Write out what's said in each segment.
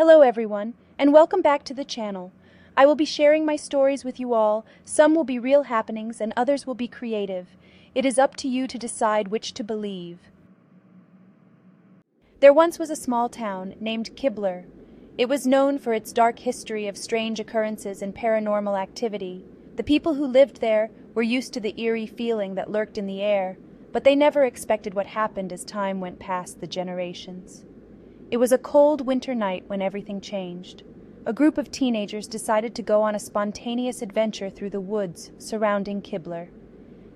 Hello everyone, and welcome back to the channel. I will be sharing my stories with you all. Some will be real happenings and others will be creative. It is up to you to decide which to believe. There once was a small town named Kibler. It was known for its dark history of strange occurrences and paranormal activity. The people who lived there were used to the eerie feeling that lurked in the air, but they never expected what happened as time went past the generations. It was a cold winter night when everything changed. A group of teenagers decided to go on a spontaneous adventure through the woods surrounding Kibler.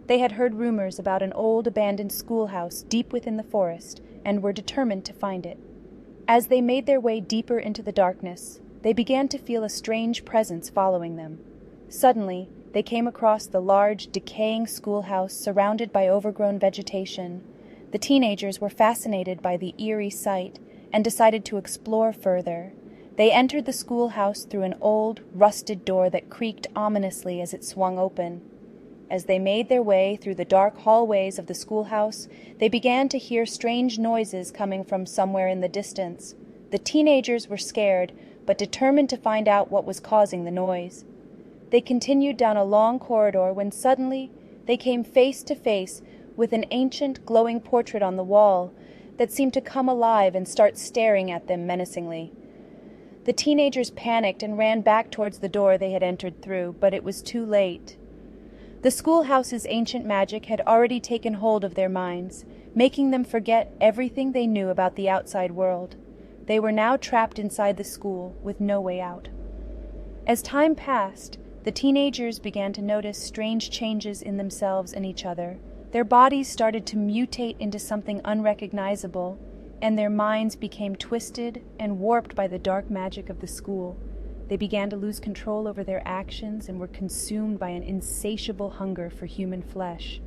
They had heard rumors about an old abandoned schoolhouse deep within the forest and were determined to find it. As they made their way deeper into the darkness, they began to feel a strange presence following them. Suddenly, they came across the large, decaying schoolhouse surrounded by overgrown vegetation. The teenagers were fascinated by the eerie sight and decided to explore further. They entered the schoolhouse through an old, rusted door that creaked ominously as it swung open. As they made their way through the dark hallways of the schoolhouse, they began to hear strange noises coming from somewhere in the distance. The teenagers were scared, but determined to find out what was causing the noise. They continued down a long corridor when suddenly they came face to face with an ancient, glowing portrait on the wall that seemed to come alive and start staring at them menacingly. The teenagers panicked and ran back towards the door they had entered through, but it was too late. The schoolhouse's ancient magic had already taken hold of their minds, making them forget everything they knew about the outside world. They were now trapped inside the school with no way out. As time passed, the teenagers began to notice strange changes in themselves and each other. Their bodies started to mutate into something unrecognizable, and their minds became twisted and warped by the dark magic of the school. They began to lose control over their actions and were consumed by an insatiable hunger for human flesh.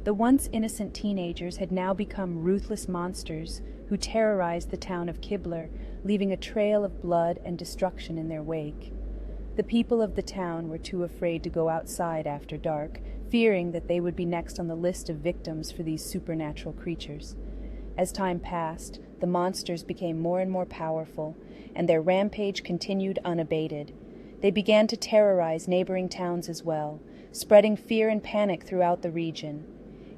The once innocent teenagers had now become ruthless monsters who terrorized the town of Kibler, leaving a trail of blood and destruction in their wake. The people of the town were too afraid to go outside after dark, fearing that they would be next on the list of victims for these supernatural creatures. As time passed, the monsters became more and more powerful, and their rampage continued unabated. They began to terrorize neighboring towns as well, spreading fear and panic throughout the region.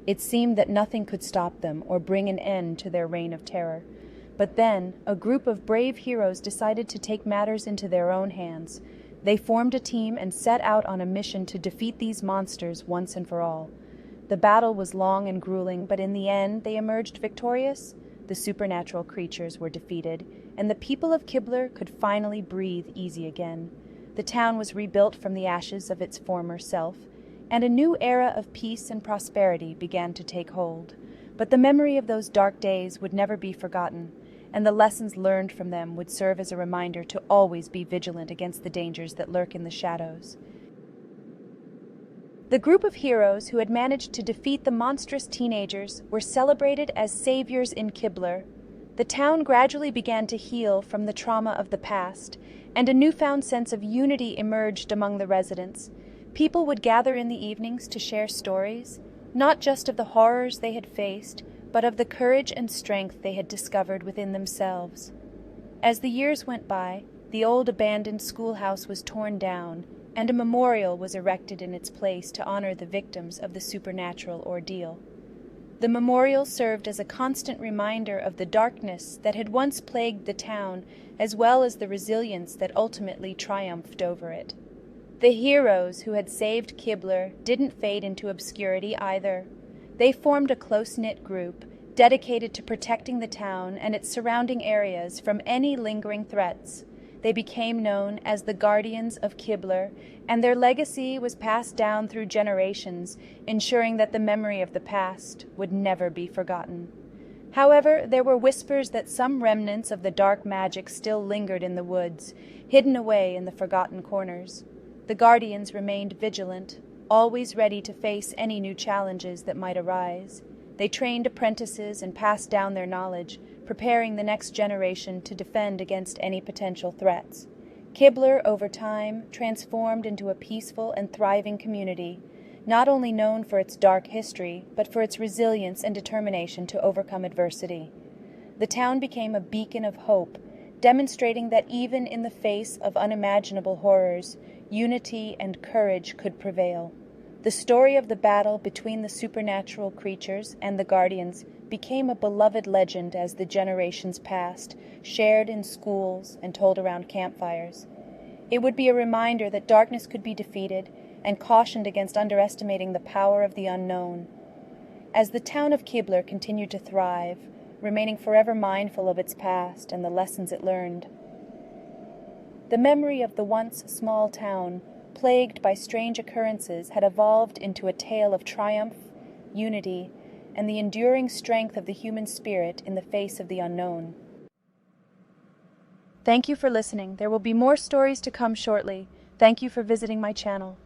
It seemed that nothing could stop them or bring an end to their reign of terror. But then, a group of brave heroes decided to take matters into their own hands. They formed a team and set out on a mission to defeat these monsters once and for all. The battle was long and grueling, but in the end they emerged victorious. The supernatural creatures were defeated, and the people of Kibler could finally breathe easy again. The town was rebuilt from the ashes of its former self, and a new era of peace and prosperity began to take hold. But the memory of those dark days would never be forgotten, and the lessons learned from them would serve as a reminder to always be vigilant against the dangers that lurk in the shadows. The group of heroes who had managed to defeat the monstrous teenagers were celebrated as saviors in Kibler. The town gradually began to heal from the trauma of the past, and a newfound sense of unity emerged among the residents. People would gather in the evenings to share stories, not just of the horrors they had faced, but of the courage and strength they had discovered within themselves. As the years went by, the old abandoned schoolhouse was torn down, and a memorial was erected in its place to honor the victims of the supernatural ordeal. The memorial served as a constant reminder of the darkness that had once plagued the town, as well as the resilience that ultimately triumphed over it. The heroes who had saved Kibler didn't fade into obscurity either. They formed a close-knit group, dedicated to protecting the town and its surrounding areas from any lingering threats. They became known as the Guardians of Kibler, and their legacy was passed down through generations, ensuring that the memory of the past would never be forgotten. However, there were whispers that some remnants of the dark magic still lingered in the woods, hidden away in the forgotten corners. The Guardians remained vigilant, always ready to face any new challenges that might arise. They trained apprentices and passed down their knowledge, preparing the next generation to defend against any potential threats. Kibler, over time, transformed into a peaceful and thriving community, not only known for its dark history, but for its resilience and determination to overcome adversity. The town became a beacon of hope, demonstrating that even in the face of unimaginable horrors, unity and courage could prevail. The story of the battle between the supernatural creatures and the Guardians became a beloved legend as the generations passed, shared in schools and told around campfires. It would be a reminder that darkness could be defeated and cautioned against underestimating the power of the unknown. As the town of Kibler continued to thrive, remaining forever mindful of its past and the lessons it learned, the memory of the once small town, plagued by strange occurrences, had evolved into a tale of triumph, unity, and the enduring strength of the human spirit in the face of the unknown. Thank you for listening. There will be more stories to come shortly. Thank you for visiting my channel.